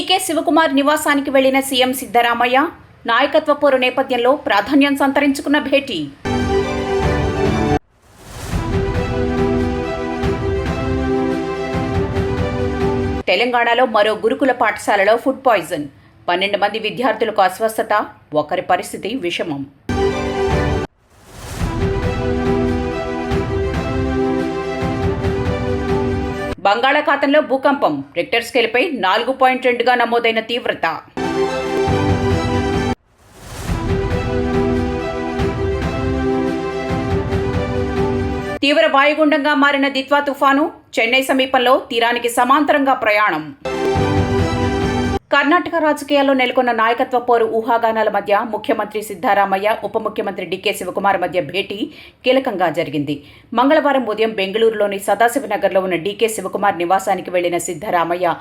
DK Shivakumar నివాసానికి వెళ్లిన CM Siddaramaiah నాయకత్వ పోరు నేపథ్యంలో ప్రాధాన్యం సంతరించుకున్న భేటీ. తెలంగాణలో మరో గురుకుల పాఠశాలలో ఫుడ్ పాయిజన్, 12 మంది విద్యార్థులకు అస్వస్థత, ఒకరి పరిస్థితి విషమం. బంగాళాఖాతంలో భూకంపం, రిక్టర్ స్కేల్పై 4.2గా నమోదైన తీవ్రత. తీవ్ర వాయుగుండంగా మారిన దిత్వా తుఫాను, చెన్నై సమీపంలో తీరానికి సమాంతరంగా ప్రయాణం. కర్ణాటక రాజకీయాల్లో నెలకొన్న నాయకత్వ పోరు ఊహాగానాల మధ్య ముఖ్యమంత్రి సిద్ధరామయ్య, ఉప ముఖ్యమంత్రి డీకే శివకుమార్ మధ్య భేటీ కీలకంగా జరిగింది. మంగళవారం ఉదయం బెంగళూరులోని సదాశివనగర్లో ఉన్న డీకే శివకుమార్ నివాసానికి వెళ్లిన సిద్ధరామయ్య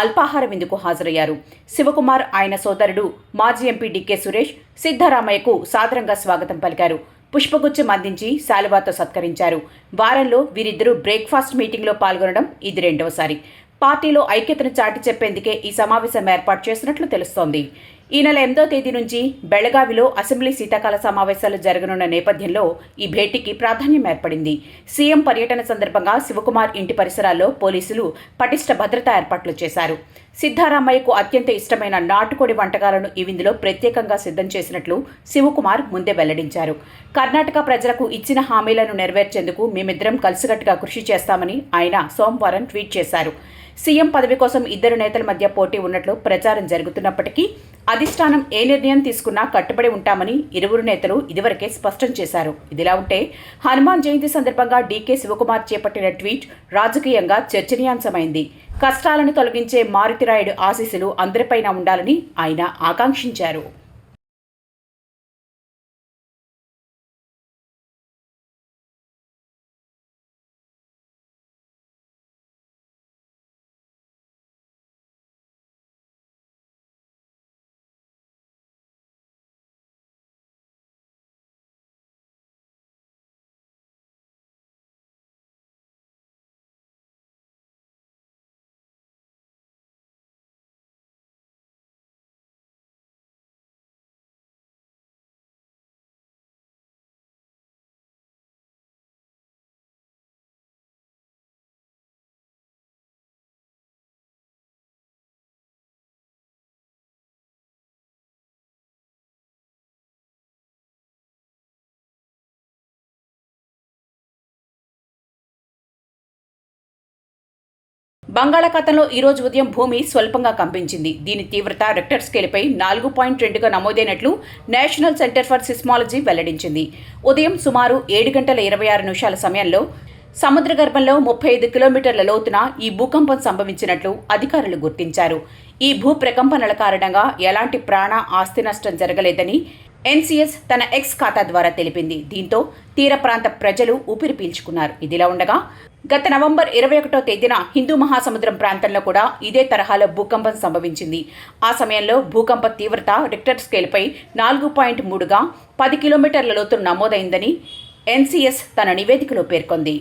అల్పాహార విందుకు హాజరయ్యారు. శివకుమార్, ఆయన సోదరుడు మాజీ ఎంపీ డీకే సురేష్ సిద్ధరామయ్యకు సాదరంగా స్వాగతం పలికారు. పుష్పగుచ్చం అందించి శాలువాతో సత్కరించారు. వారంలో వీరిద్దరూ బ్రేక్ఫాస్ట్ మీటింగ్లో పాల్గొనడం ఇది రెండవసారి. పార్టీలో ఐక్యతను చాటి చెప్పేందుకే ఈ సమావేశం ఏర్పాటు చేసినట్లు తెలుస్తోంది. ఈ నెల 8వ తేదీ నుంచి బెళగావిలో అసెంబ్లీ శీతాకాల సమావేశాలు జరగనున్న నేపథ్యంలో ఈ భేటీకి ప్రాధాన్యం ఏర్పడింది. సీఎం పర్యటన సందర్భంగా శివకుమార్ ఇంటి పరిసరాల్లో పోలీసులు పటిష్ట భద్రతా ఏర్పాట్లు చేశారు. సిద్ధరామయ్యకు అత్యంత ఇష్టమైన నాటుకోడి వంటకాలను ఈ విందులో ప్రత్యేకంగా సిద్ధం చేసినట్లు శివకుమార్ ముందే వెల్లడించారు. కర్ణాటక ప్రజలకు ఇచ్చిన హామీలను నెరవేర్చేందుకు మేమిద్దరం కలిసికట్టుగా కృషి చేస్తామని ఆయన సోమవారం ట్వీట్ చేశారు. సీఎం పదవి కోసం ఇద్దరు నేతల మధ్య పోటీ ఉన్నట్లు ప్రచారం జరుగుతున్నప్పటికీ అధిష్టానం ఏ నిర్ణయం తీసుకున్నా కట్టుబడి ఉంటామని ఇరువురు నేతలు ఇదివరకే స్పష్టం చేశారు. ఇదిలా ఉంటే హనుమాన్ జయంతి సందర్భంగా డీకే శివకుమార్ చేపట్టిన ట్వీట్ రాజకీయంగా చర్చనీయాంశమైంది. కష్టాలను తొలగించే మారుతిరాయుడు ఆశీస్సులు అందరిపైన ఉండాలని ఆయన ఆకాంక్షించారు. బంగాళాఖాతంలో ఈరోజు ఉదయం భూమి స్వల్పంగా కంపించింది. దీని తీవ్రత రిక్టర్ స్కేల్పై 4.2గా నమోదైనట్లు నేషనల్ సెంటర్ ఫర్ సిస్మాలజీ వెల్లడించింది. ఉదయం సుమారు 7:26 సమయంలో సముద్ర గర్భంలో 35 కిలోమీటర్ల లోతున ఈ భూకంపం సంభవించినట్లు అధికారులు గుర్తించారు. ఈ భూ ప్రకంపనల కారణంగా ఎలాంటి ప్రాణ ఆస్తి నష్టం జరగలేదని ఎన్సీఎస్ తన ఎక్స్ ఖాతా ద్వారా తెలిపింది. దీంతో తీర ప్రాంత ప్రజలు ఊపిరి పీల్చుకున్నారు. ఇదిలా ఉండగా గత నవంబర్ 21వ తేదీన హిందూ మహాసముద్రం ప్రాంతంలో కూడా ఇదే తరహాలో భూకంపం సంభవించింది. ఆ సమయంలో భూకంప తీవ్రత రిక్టర్ స్కేల్పై 4.3గా 10 కిలోమీటర్ల లోతు నమోదైందని ఎన్సీఎస్ తన నివేదికలో పేర్కొంది.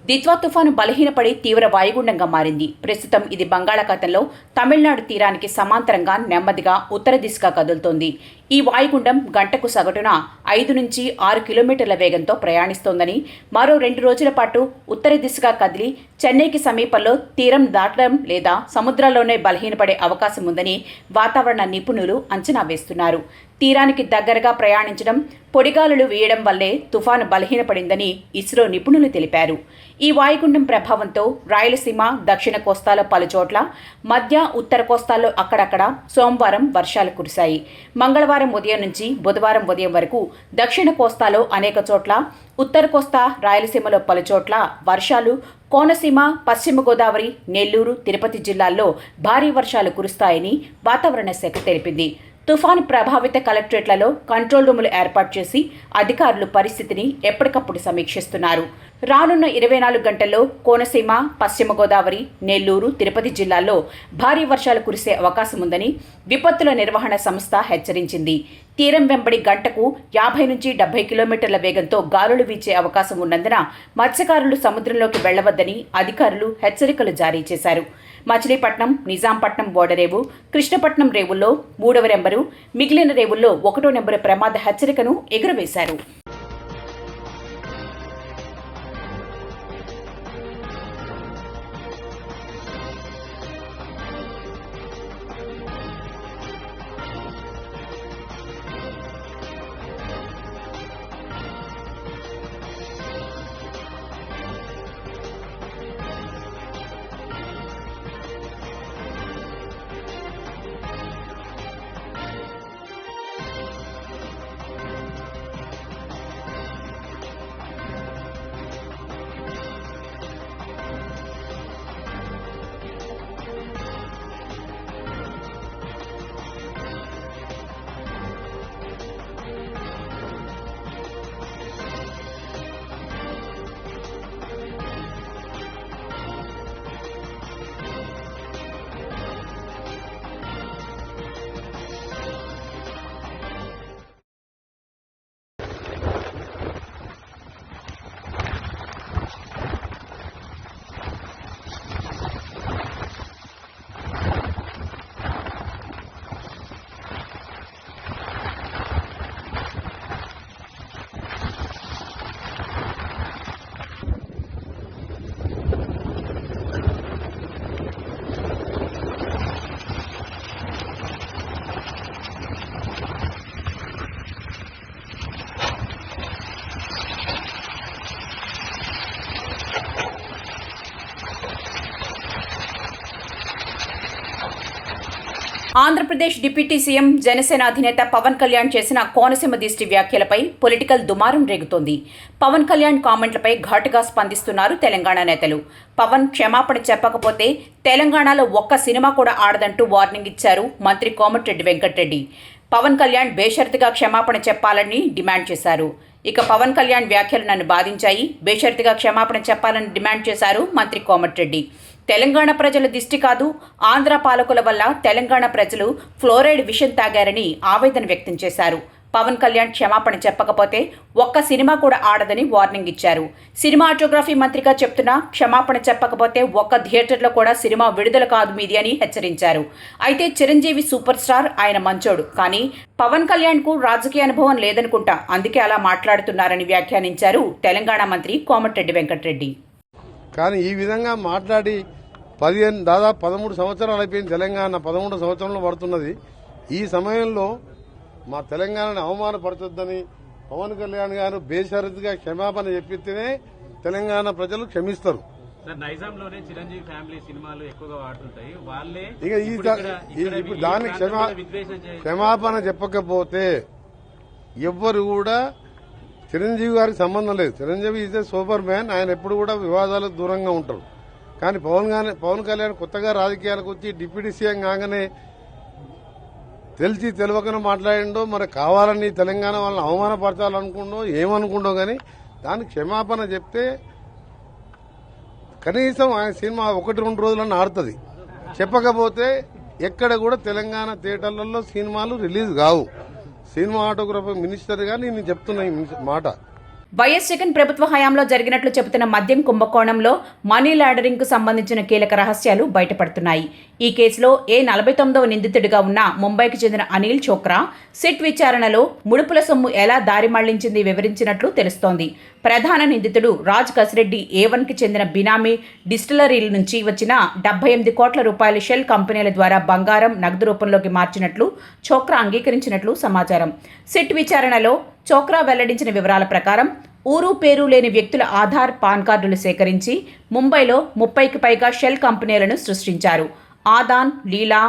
దిత్వా తుఫాను బలహీనపడి తీవ్ర వాయుగుండంగా మారింది. ప్రస్తుతం ఇది బంగాళాఖాతంలో తమిళనాడు తీరానికి సమాంతరంగా నెమ్మదిగా ఉత్తర దిశగా కదులుతోంది. ఈ వాయుగుండం గంటకు సగటున 5 నుంచి 6 కిలోమీటర్ల వేగంతో ప్రయాణిస్తోందని, మరో 2 రోజుల పాటు ఉత్తర దిశగా కదిలి చెన్నైకి సమీపంలో తీరం దాటడం లేదా సముద్రంలోనే బలహీనపడే అవకాశం ఉందని వాతావరణ నిపుణులు అంచనా వేస్తున్నారు. తీరానికి దగ్గరగా ప్రయాణించడం, పొడిగాలులు వీయడం వల్లే తుఫాను బలహీనపడిందని ఇస్రో నిపుణులు తెలిపారు. ఈ వాయుగుండం ప్రభావంతో రాయలసీమ, దక్షిణ కోస్తాలో పలుచోట్ల, మధ్య ఉత్తర కోస్తాల్లో అక్కడక్కడ సోమవారం వర్షాలు కురిశాయి. మంగళవారం ఉదయం నుంచి బుధవారం ఉదయం వరకు దక్షిణ కోస్తాలో అనేక చోట్ల, ఉత్తర కోస్తా, రాయలసీమలో పలుచోట్ల వర్షాలు, కోనసీమ, పశ్చిమ గోదావరి, నెల్లూరు, తిరుపతి జిల్లాల్లో భారీ వర్షాలు కురుస్తాయని వాతావరణ శాఖ తెలిపింది. తుఫాను ప్రభావిత కలెక్టరేట్లలో కంట్రోల్ రూములు ఏర్పాటు చేసి అధికారులు పరిస్థితిని ఎప్పటికప్పుడు సమీక్షిస్తున్నారు. రానున్న 24 గంటల్లో కోనసీమ, పశ్చిమ గోదావరి, నెల్లూరు, తిరుపతి జిల్లాల్లో భారీ వర్షాలు కురిసే అవకాశం ఉందని విపత్తుల నిర్వహణ సంస్థ హెచ్చరించింది. తీరం వెంబడి గంటకు 50 నుంచి 70 కిలోమీటర్ల వేగంతో గాలులు వీచే అవకాశం ఉన్నందున మత్స్యకారులు సముద్రంలోకి వెళ్లవద్దని అధికారులు హెచ్చరికలు జారీ చేశారు. మచిలీపట్నం, నిజాంపట్నం బోర్డరేవు, కృష్ణపట్నం రేవుల్లో 3వ నెంబరు, మిగిలిన రేవుల్లో 1వ నెంబరు ప్రమాద హెచ్చరికను ఎగురవేశారు. ఆంధ్రప్రదేశ్ డిప్యూటీ సీఎం జనసేన అధినేత పవన్ కళ్యాణ్ చేసిన కోనసీమ దిష్టి వ్యాఖ్యలపై పొలిటికల్ దుమారం రేగుతోంది. పవన్ కళ్యాణ్ కామెంట్లపై ఘాటుగా స్పందిస్తున్నారు తెలంగాణ నేతలు. పవన్ క్షమాపణ చెప్పకపోతే తెలంగాణలో ఒక్క సినిమా కూడా ఆడదంటూ వార్నింగ్ ఇచ్చారు మంత్రి కోమటిరెడ్డి వెంకటరెడ్డి. పవన్ కళ్యాణ్ బేషరతుగా క్షమాపణ చెప్పాలని డిమాండ్ చేశారు. ఇక పవన్ కళ్యాణ్ వ్యాఖ్యలు నన్ను బాధించాయి, బేషరతుగా క్షమాపణ చెప్పాలని డిమాండ్ చేశారు మంత్రి కోమటిరెడ్డి. తెలంగాణ ప్రజల దిష్టి కాదు, ఆంధ్ర పాలకుల వల్ల తెలంగాణ ప్రజలు ఫ్లోరైడ్ విషం తాగారని ఆవేదన వ్యక్తం చేశారు. పవన్ కళ్యాణ్ క్షమాపణ చెప్పకపోతే ఒక్క సినిమా కూడా ఆడదని వార్నింగ్ ఇచ్చారు. సినిమాటోగ్రఫీ మంత్రిగా చెప్తున్నా క్షమాపణ చెప్పకపోతే ఒక్క థియేటర్లో కూడా సినిమా విడుదల కాదు మీది అని హెచ్చరించారు. అయితే చిరంజీవి సూపర్ స్టార్, ఆయన మంచోడు, కానీ పవన్ కళ్యాణ్కు రాజకీయ అనుభవం లేదనుకుంటా, అందుకే అలా మాట్లాడుతున్నారని వ్యాఖ్యానించారు తెలంగాణ మంత్రి కోమటిరెడ్డి వెంకటరెడ్డి. కానీ ఈ విధంగా మాట్లాడి దాదాపు 13 సంవత్సరాలు అయిపోయింది. తెలంగాణ 13 సంవత్సరంలో పడుతున్నది. ఈ సమయంలో మా తెలంగాణను అవమానపరచొద్దని పవన్ కళ్యాణ్ గారు బేషరతుగా క్షమాపణ చెప్పితేనే తెలంగాణ ప్రజలు క్షమిస్తారు. నైజాంలోనే చిరంజీవి ఫ్యామిలీ సినిమాలు ఎక్కువగా వాడుతుంటాయి. వాళ్ళే ఇప్పుడు దానికి క్షమాపణ చెప్పకపోతే ఎవ్వరు కూడా చిరంజీవి గారికి సంబంధం లేదు. Chiranjeevi is a super man. ఆయన ఎప్పుడు కూడా వివాదాలకు దూరంగా ఉంటారు. కానీ పవన్ కళ్యాణ్ కొత్తగా రాజకీయాలకు వచ్చి డిప్యూటీ సీఎం కాగానే తెలిసి తెలియకనే మాట్లాడిండో, మరి కావాలని తెలంగాణ వాళ్ళని అవమానపరచాలనుకుండో ఏమనుకుండో, కానీ దానికి క్షమాపణ చెప్తే కనీసం ఆయన సినిమా 1-2 రోజులన్నా ఆడుతుంది. చెప్పకపోతే ఎక్కడ కూడా తెలంగాణ థియేటర్లలో సినిమాలు రిలీజ్ కావు. సినిమాటోగ్రఫీ మినిస్టర్గా నేను చెప్తున్నా ఈ మాట. వైఎస్ జగన్ ప్రభుత్వ హయాంలో జరిగినట్లు చెబుతున్న మద్యం కుంభకోణంలో మనీ లాండరింగ్కు సంబంధించిన కీలక రహస్యాలు బయటపడుతున్నాయి. ఈ కేసులో 49వ నిందితుడిగా ఉన్న ముంబైకి చెందిన అనిల్ చోక్రా సిట్ విచారణలో ముడుపుల సొమ్ము ఎలా దారి మళ్లించింది వివరించినట్లు తెలుస్తోంది. ప్రధాన నిందితుడు రాజ్ కసిరెడ్డి A1కి చెందిన బినామీ డిస్టిలరీల నుంచి వచ్చిన 78 కోట్ల రూపాయల షెల్ కంపెనీల ద్వారా బంగారం నగదు రూపంలోకి మార్చినట్లు చోక్రా అంగీకరించినట్లు సమాచారం. సిట్ విచారణలో చోక్రా వెల్లడించిన వివరాల ప్రకారం ఊరు పేరు లేని వ్యక్తుల ఆధార్, పాన్ కార్డులు సేకరించి ముంబైలో 30కి పైగా షెల్ కంపెనీలను సృష్టించారు. ఆదాన్, లీలా,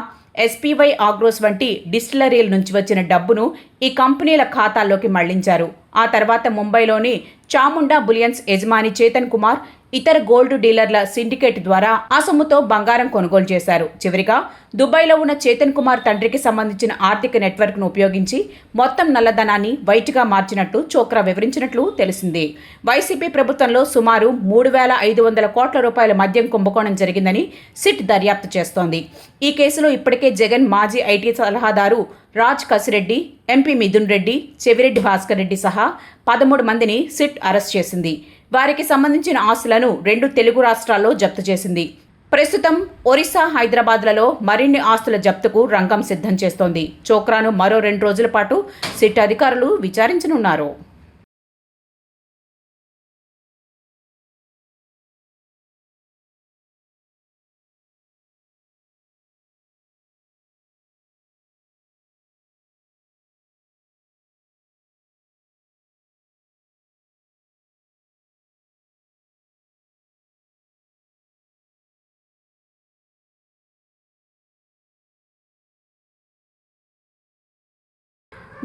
SPY ఆగ్రోస్ వంటి డిస్టిలరీల నుంచి వచ్చిన డబ్బును ఈ కంపెనీల ఖాతాల్లోకి మళ్లించారు. ఆ తర్వాత ముంబైలోని చాముండా బులియన్స్ యజమాని చేతన్ కుమార్ ఇతర గోల్డ్ డీలర్ల సిండికేట్ ద్వారా ఆ సొమ్ముతో బంగారం కొనుగోలు చేశారు. చివరిగా దుబాయ్లో ఉన్న చేతన్ కుమార్ తండ్రికి సంబంధించిన ఆర్థిక నెట్వర్క్ను ఉపయోగించి మొత్తం నల్లధనాన్ని వైట్గా మార్చినట్టు చోక్రా వివరించినట్లు తెలిసింది. వైసీపీ ప్రభుత్వంలో సుమారు 3,500 కోట్ల రూపాయల మద్యం కుంభకోణం జరిగిందని సిట్ దర్యాప్తు చేస్తోంది. ఈ కేసులో ఇప్పటికే జగన్ మాజీ ఐటీ సలహాదారు రాజ్ కసిరెడ్డి, ఎంపీ మిథున్ రెడ్డి, చెవిరెడ్డి భాస్కర్ రెడ్డి సహా 13 మందిని సిట్ అరెస్ట్ చేసింది. వారికి సంబంధించిన ఆస్తులను 2 తెలుగు రాష్ట్రాల్లో జప్తు చేసింది. ప్రస్తుతం ఒరిస్సా, హైదరాబాద్లలో మరిన్ని ఆస్తుల జప్తుకు రంగం సిద్ధం చేస్తోంది. చోక్రాను మరో 2 రోజుల పాటు సిట్ అధికారులు విచారించనున్నారు.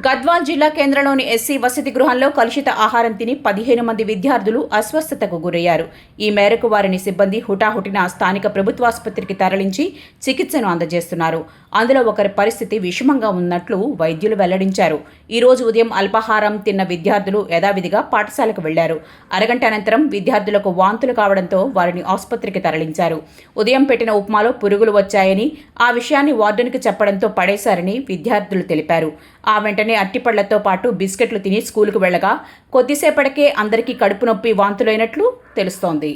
గద్వాల్ జిల్లా కేంద్రంలోని ఎస్సీ వసతి గృహంలో కలుషిత ఆహారం తిని 15 మంది విద్యార్థులు అస్వస్థతకు గురయ్యారు. ఈ మేరకు వారిని సిబ్బంది హుటాహుటిన స్థానిక ప్రభుత్వాసుపత్రికి తరలించి చికిత్సను అందజేస్తున్నారు. అందులో ఒకరి పరిస్థితి విషమంగా ఉన్నట్లు వైద్యులు వెల్లడించారు. ఈ రోజు ఉదయం అల్పాహారం తిన్న విద్యార్థులు యథావిధిగా పాఠశాలకు వెళ్లారు. అరగంట అనంతరం విద్యార్థులకు వాంతులు కావడంతో వారిని ఆసుపత్రికి తరలించారు. ఉదయం పెట్టిన ఉప్మాలో పురుగులు వచ్చాయని, ఆ విషయాన్ని వార్డెన్కు చెప్పడంతో పడేశారని విద్యార్థులు తెలిపారు. ఆ వెంటనే అట్టిపళ్లతో పాటు బిస్కెట్లు తిని స్కూలుకు వెళ్లగా కొద్దిసేపటికే అందరికీ కడుపు నొప్పి, వాంతులైనట్లు తెలుస్తోంది.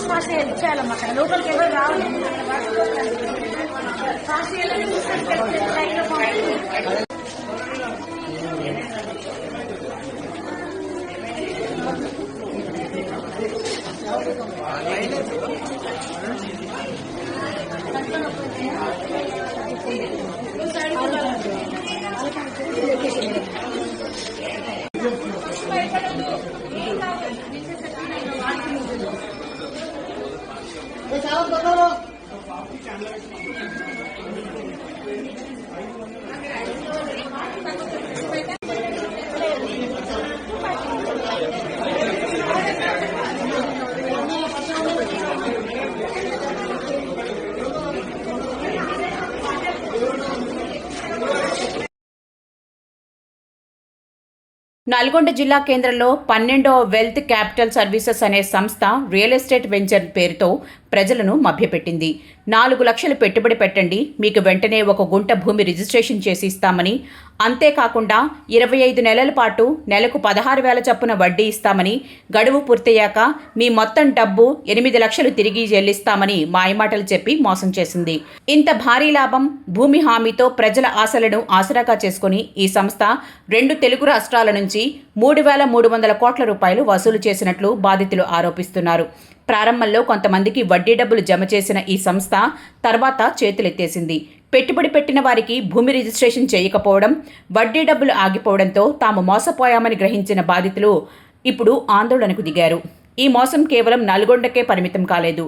ఫాస్ట్ హెల్ప్ చేయాలమ్మా. అక్కడ లోపలికి ఎవరు రావాలి. ఫాస్ట్ నల్గొండ జిల్లా కేంద్రంలో 12వ వెల్త్ క్యాపిటల్ సర్వీసెస్ అనే సంస్థ రియల్ ఎస్టేట్ వెంచర్ పేరుతో ప్రజలను మభ్యపెట్టింది. 4 లక్షలు పెట్టుబడి పెట్టండి, మీకు వెంటనే 1 గుంట భూమి రిజిస్ట్రేషన్ చేసి ఇస్తామని, అంతేకాకుండా 25 నెలల పాటు నెలకు 16,000 చొప్పున వడ్డీ ఇస్తామని, గడువు పూర్తయ్యాక మీ మొత్తం డబ్బు 8 లక్షలు తిరిగి చెల్లిస్తామని మాయమాటలు చెప్పి మోసం చేసింది. ఇంత భారీ లాభం, భూమి హామీతో ప్రజల ఆశలను ఆసరాగా చేసుకుని ఈ సంస్థ 2 తెలుగు రాష్ట్రాల నుంచి 3,300 కోట్ల రూపాయలు వసూలు చేసినట్లు బాధితులు ఆరోపిస్తున్నారు. ప్రారంభంలో కొంతమందికి వడ్డీ డబ్బులు జమ చేసిన ఈ సంస్థ తర్వాత చేతులెత్తేసింది. పెట్టుబడి పెట్టిన వారికి భూమి రిజిస్ట్రేషన్ చేయకపోవడం, వడ్డీ డబ్బులు ఆగిపోవడంతో తాము మోసపోయామని గ్రహించిన బాధితులు ఇప్పుడు ఆందోళనకు దిగారు. ఈ మోసం కేవలం నల్గొండకే పరిమితం కాలేదు.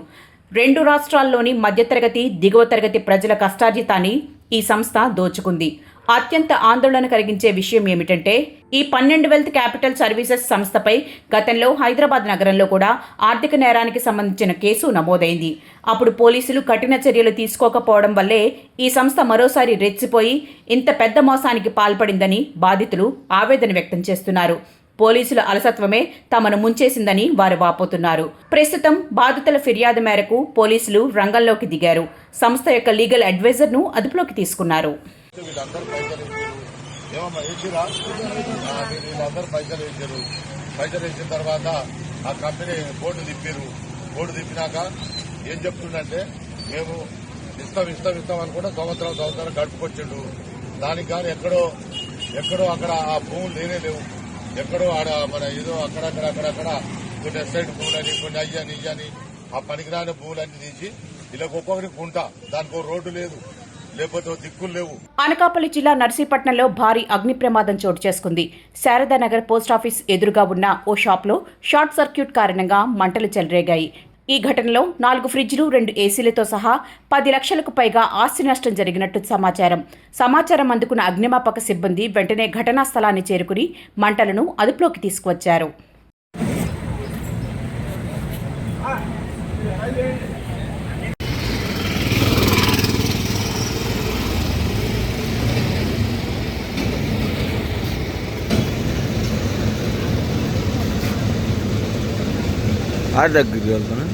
2 రాష్ట్రాల్లోని మధ్యతరగతి, దిగువ తరగతి ప్రజల కష్టార్జితాన్ని ఈ సంస్థ దోచుకుంది. అత్యంత ఆందోళన కలిగించే విషయం ఏమిటంటే, ఈ 12 వెల్త్ క్యాపిటల్ సర్వీసెస్ సంస్థపై గతంలో హైదరాబాద్ నగరంలో కూడా ఆర్థిక నేరానికి సంబంధించిన కేసు నమోదైంది. అప్పుడు పోలీసులు కఠిన చర్యలు తీసుకోకపోవడం వల్లే ఈ సంస్థ మరోసారి రెచ్చిపోయి ఇంత పెద్ద మోసానికి పాల్పడిందని బాధితులు ఆవేదన వ్యక్తం చేస్తున్నారు. పోలీసుల అలసత్వమే తమను ముంచేసిందని వారు వాపోతున్నారు. ప్రస్తుతం బాధితుల ఫిర్యాదు మేరకు పోలీసులు రంగంలోకి దిగారు. సంస్థ యొక్క లీగల్ అడ్వైజర్ను అదుపులోకి తీసుకున్నారు. వీళ్ళందరూ పైసలు ఏమమ్మా వేసిరా, వీళ్ళందరూ పైసలు వేసారు. పైసలు వేసిన తర్వాత ఆ కంపెనీ బోర్డు తిప్పినాక ఏం చెప్తుందంటే, మేము ఇస్తాం అనుకుంటే సంవత్సరం గడుపుకొచ్చిండు. దానికి కానీ ఎక్కడో అక్కడ ఆ భూములు లేవు. ఎక్కడో ఆడ మన ఏదో అక్కడక్కడ కొన్ని ఎస్టేట్ భూములని, కొన్ని అయ్యని ఆ పనికిరాని భూములన్నీ తీసి ఇలా ఒక్కొక్కరికి కుంటా, దానికి రోడ్డు లేదు, లేకపోతే దిక్కులు లేవు. అనకాపల్లి జిల్లా నర్సీపట్నంలో భారీ అగ్ని ప్రమాదం చోటు చేసుకుంది. శారదానగర్ పోస్టాఫీస్ ఎదురుగా ఉన్న ఓ షాప్లో షార్ట్ సర్క్యూట్ కారణంగా మంటలు చెలరేగాయి. ఈ ఘటనలో 4 ఫ్రిడ్జ్లు 2 ఏసీలతో సహా 10 లక్షలకు పైగా ఆస్తి నష్టం జరిగినట్టు సమాచారం అందుకున్న అగ్నిమాపక సిబ్బంది వెంటనే ఘటనా స్థలాన్ని చేరుకుని మంటలను అదుపులోకి తీసుకువచ్చారు. ఆడ దగ్గరికి వెళ్తాను.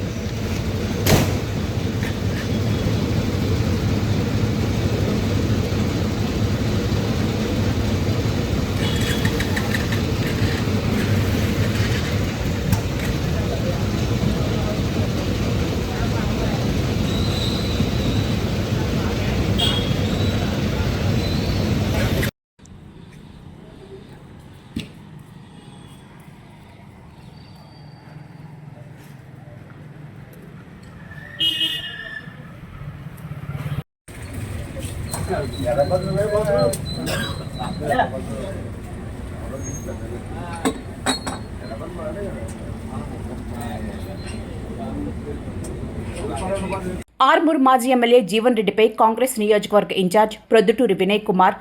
ఆర్మూర్ మాజీ ఎమ్మెల్యే జీవన్ రెడ్డిపై కాంగ్రెస్ నియోజకవర్గ ఇన్ఛార్జ్ ప్రొద్దుటూరి వినయ్ కుమార్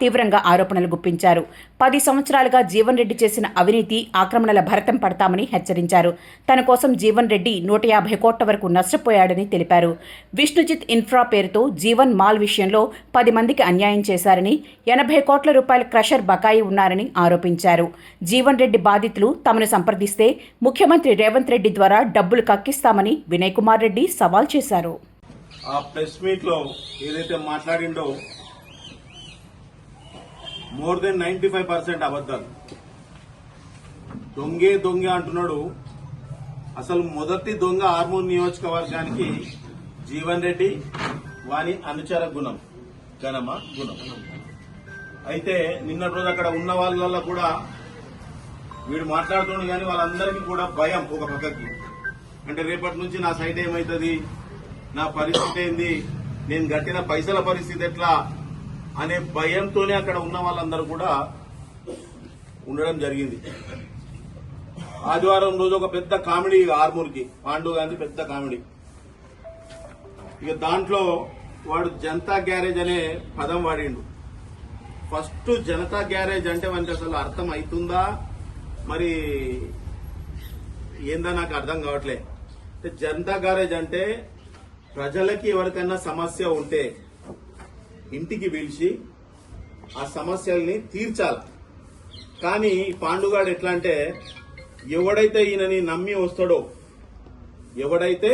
తీవ్రంగా ఆరోపణలు గుప్పించారు. 10 సంవత్సరాలుగా జీవన్ రెడ్డి చేసిన అవినీతి ఆక్రమణల భరతం పడతామని హెచ్చరించారు. తన కోసం జీవన్ రెడ్డి 150 కోట్ల వరకు నష్టపోయాడని తెలిపారు. విష్ణుజిత్ ఇన్ఫ్రా పేరుతో జీవన్ మాల్ విషయంలో 10 మందికి అన్యాయం చేశారని, 80 కోట్ల రూపాయల క్రషర్ బకాయి ఉన్నారని ఆరోపించారు. జీవన్ రెడ్డి బాధితులు తమను సంప్రదిస్తే ముఖ్యమంత్రి రేవంత్ రెడ్డి ద్వారా డబ్బులు కక్కిస్తామని వినయ్ కుమార్ రెడ్డి సవాల్ చేశారు. ఆ ప్రెస్ మీట్ లో ఏదైతే మాట్లాడిండో మోర్ దెన్ 95% అబద్దాలు. దొంగే అంటున్నాడు. అసలు మొదటి దొంగ ఆర్మూర్ నియోజకవర్గానికి జీవన్ రెడ్డి, వాని అనుచర గుణం. అయితే నిన్నటి రోజు అక్కడ ఉన్న వాళ్ళల్లో కూడా వీడు మాట్లాడుతుండే కానీ వాళ్ళందరికీ కూడా భయం ఒక పక్కకి. అంటే రేపటి నుంచి నా సైట్ ఏమవుతుంది, నా పరిస్థితి ఏంది, నేను కట్టిన పైసల పరిస్థితి ఎట్లా అనే భయంతోనే అక్కడ ఉన్న వాళ్ళందరూ కూడా ఉండడం జరిగింది. ఆదివారం రోజు ఒక పెద్ద కామెడీ ఆర్మూర్కి, పాండు గాంధీ పెద్ద కామెడీ. ఇక దాంట్లో వాడు జనతా గ్యారేజ్ అనే పదం వాడిండు. ఫస్ట్ జనతా గ్యారేజ్ అంటే మనకి అసలు అర్థం అవుతుందా మరి ఏందా నాకు అర్థం కావట్లే. జనతా గ్యారేజ్ అంటే ప్రజలకి ఎవరికైనా సమస్య ఉంటే ఇంటికి పిలిచి ఆ సమస్యల్ని తీర్చాలి. కానీ పాండుగాడు ఎట్లా అంటే ఎవడైతే ఈయనని నమ్మి వస్తాడో, ఎవడైతే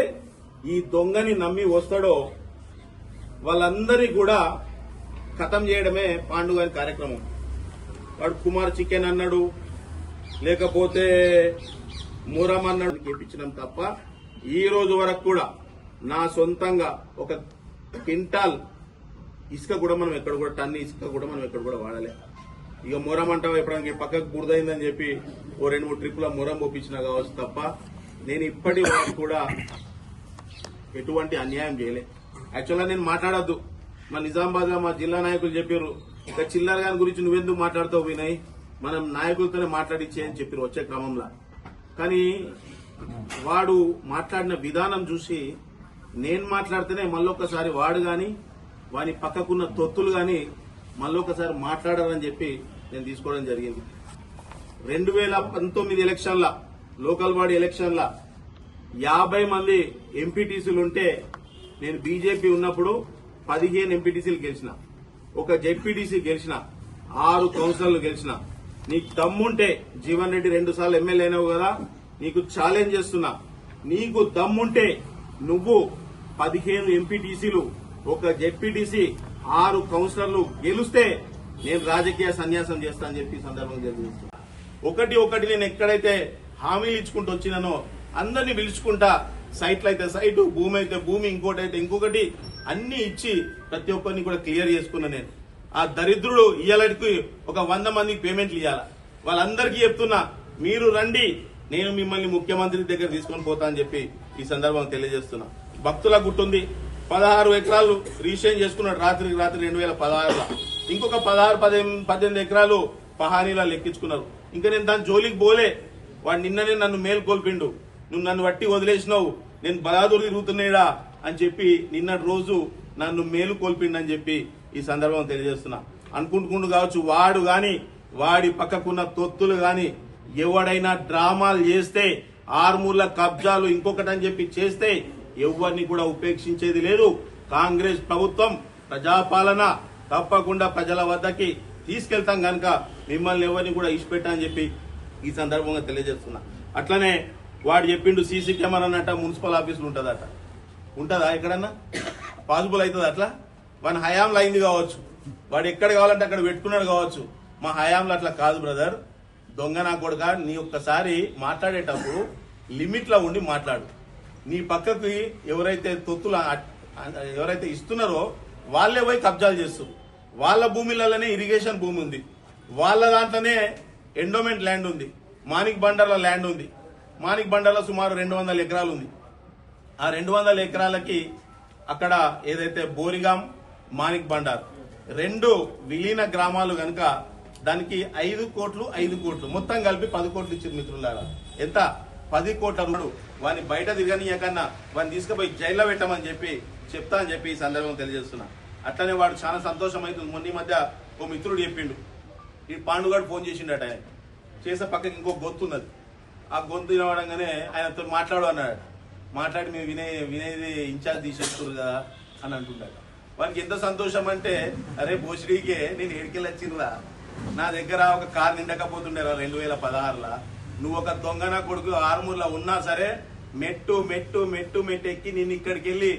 ఈ దొంగని నమ్మి వస్తాడో వాళ్ళందరి కూడా ఖతం చేయడమే పాండుగారి కార్యక్రమం. వాడు కుమార్ చికెన్ అన్నాడు, లేకపోతే మూరం అన్నాడు చేపించడం తప్ప ఈ రోజు వరకు కూడా నా సొంతంగా ఒక క్వింటాల్ ఇసుక కూడా మనం ఎక్కడ కూడా టన్ను ఇసుక కూడా మనం ఎక్కడ కూడా వాడలే. ఇక మొరం అంటావా ఎప్పుడానికి పక్కకు బురదైందని చెప్పి ఓ 2-3 ట్రిప్పుల మొరం ఒప్పించినా కావచ్చు తప్ప నేను ఇప్పటి వరకు కూడా ఎటువంటి అన్యాయం చేయలే. యాక్చువల్గా నేను మాట్లాడొద్దు, మా నిజామాబాద్ లో మా జిల్లా నాయకులు చెప్పారు, ఇక చిల్లర గారి గురించి నువ్వెందుకు మాట్లాడుతావు వినయ్, మనం నాయకులతోనే మాట్లాడిచ్చే అని చెప్పారు వచ్చే క్రమంలో. కానీ వాడు మాట్లాడిన విధానం చూసి నేను మాట్లాడితేనే మళ్ళొక్కసారి వాడు గాని వాని పక్కకున్న తొత్తులు గాని మళ్ళొకసారి మాట్లాడారని చెప్పి నేను తీసుకోవడం జరిగింది. 2019 ఎలక్షన్ల లోకల్ బాడీ ఎలక్షన్ల 50 మంది ఎంపీటీసీలుంటే నేను బీజేపీ ఉన్నప్పుడు 15 ఎంపీటీసీలు గెలిచిన, ఒక జెడ్పీటీసీ గెలిచిన, 6 కౌన్సిలర్లు గెలిచిన. నీకు దమ్ముంటే జీవన్ రెడ్డి 2 సార్లు ఎమ్మెల్యే అయినావు కదా, నీకు ఛాలెంజ్ చేస్తున్నా, నీకు దమ్ముంటే నువ్వు 15 ఎంపీటీసీలు, ఒక జెడ్పీటీసీ, 6 కౌన్సిలర్లు గెలిస్తే నేను రాజకీయ సన్యాసం చేస్తా అని చెప్పి సందర్భంగా తెలియజేస్తున్నా. ఒకటి నేను ఎక్కడైతే హామీలు ఇచ్చుకుంటూ వచ్చినానో అందరినీ పిలుచుకుంటా, సైట్లు అయితే సైటు, భూమి అయితే భూమి, ఇంకోటి అయితే ఇంకొకటి అన్ని ఇచ్చి ప్రతి ఒక్కరిని కూడా క్లియర్ చేసుకున్నా. నేను ఆ దరిద్రుడు ఇయ్యాలకి ఒక 100 మందికి పేమెంట్లు ఇవ్వాల. వాళ్ళందరికీ చెప్తున్నా, మీరు రండి, నేను మిమ్మల్ని ముఖ్యమంత్రి దగ్గర తీసుకొని పోతా అని చెప్పి ఈ సందర్భంగా తెలియజేస్తున్నా. భక్తుల గుట్టుంది, 16 ఎకరాలు రిజిస్ట్రేషన్ చేసుకున్నాడు రాత్రి 2016లో. ఇంకొక 18 ఎకరాలు పహానీలా లెక్కించుకున్నారు. ఇంకా నేను దాని జోలికి పోలే. వాడు నిన్ననే నన్ను మేల్కొల్పిండు. నువ్వు నన్ను వట్టి వదిలేసినావు, నేను బలాదూరు తిరుగుతున్నాడా అని చెప్పి నిన్నటి రోజు నన్ను మేలుకొల్పిండని చెప్పి ఈ సందర్భంగా తెలియజేస్తున్నా. అనుకుంటుకుంటూ కావచ్చు వాడు గాని వాడి పక్కకున్న తొత్తులు గాని ఎవడైనా డ్రామాలు చేస్తే ఆర్మూర్ల కబ్జాలు ఇంకొకటని చెప్పి చేస్తే ఎవరిని కూడా ఉపేక్షించేది లేదు. కాంగ్రెస్ ప్రభుత్వం ప్రజాపాలన తప్పకుండా ప్రజల వద్దకి తీసుకెళ్తాం కనుక మిమ్మల్ని ఎవరిని కూడా ఇచ్చిపెట్టని చెప్పి ఈ సందర్భంగా తెలియజేస్తున్నా. అట్లనే వాడు చెప్పిండు సీసీ కెమెరా అన్నట్ట మున్సిపల్ ఆఫీసులు ఉంటుందట. ఉంటుందా ఎక్కడన్నా? పాసిబుల్ అవుతుంది అట్లా? మన హయాంలో అయింది కావచ్చు, వాడు ఎక్కడ కావాలంటే అక్కడ పెట్టుకున్నాడు కావచ్చు. మా హయాంలో అట్లా కాదు బ్రదర్. దొంగ నా కొడుక, నీ ఒక్కసారి మాట్లాడేటప్పుడు లిమిట్ లో ఉండి మాట్లాడు. నీ పక్కకి ఎవరైతే తొత్తులు ఎవరైతే ఇస్తున్నారో వాళ్ళే పోయి కబ్జాలు చేస్తారు. వాళ్ళ భూమిలలోనే ఇరిగేషన్ భూమి ఉంది, వాళ్ళ దాంట్లోనే ఎండోమెంట్ ల్యాండ్ ఉంది, మాణిక్ బండర్ల ల్యాండ్ ఉంది. మాణిక్ బండర్ల సుమారు 200 ఎకరాలు ఉంది. ఆ 200 ఎకరాలకి అక్కడ ఏదైతే బోరిగాం, మాణిక్ బండార్ 2 విలీన గ్రామాలు గనక దానికి 5 కోట్లు మొత్తం కలిపి 10 కోట్లు ఇచ్చారు మిత్రులారా. ఎంత? 10 కోట్ల. వాడిని బయట తిరగనీయకన్నా వాడిని తీసుకుపోయి జైల్లో పెట్టమని చెప్పి చెప్తా అని చెప్పి ఈ సందర్భం తెలియజేస్తున్నా. అట్లనే వాడు చాలా సంతోషం అవుతుంది. మొన్న మధ్య ఓ మిత్రుడు చెప్పిండు, ఈ పాండుగాడు ఫోన్ చేసిండట. ఆయన చేసే పక్కకి ఇంకో గొంతు ఉన్నది. ఆ గొంతు వినవడంగానే ఆయనతో మాట్లాడు అన్నాడు. మాట్లాడి మేము వినేది ఇన్ఛార్జ్ తీసేస్తారు కదా అని అంటున్నాడు. వానికి ఎంత సంతోషం అంటే, అరే బోసిడీకే నేను ఏడికెళ్ళి వచ్చిర్రా, నా దగ్గర ఒక కారు నిండకపోతుండేరా 2016లో. నువ్వు ఒక దొంగన కొడుకు ఆర్మూర్లో ఉన్నా సరే మెట్టు ఎక్కి నేను ఇక్కడికి వెళ్ళి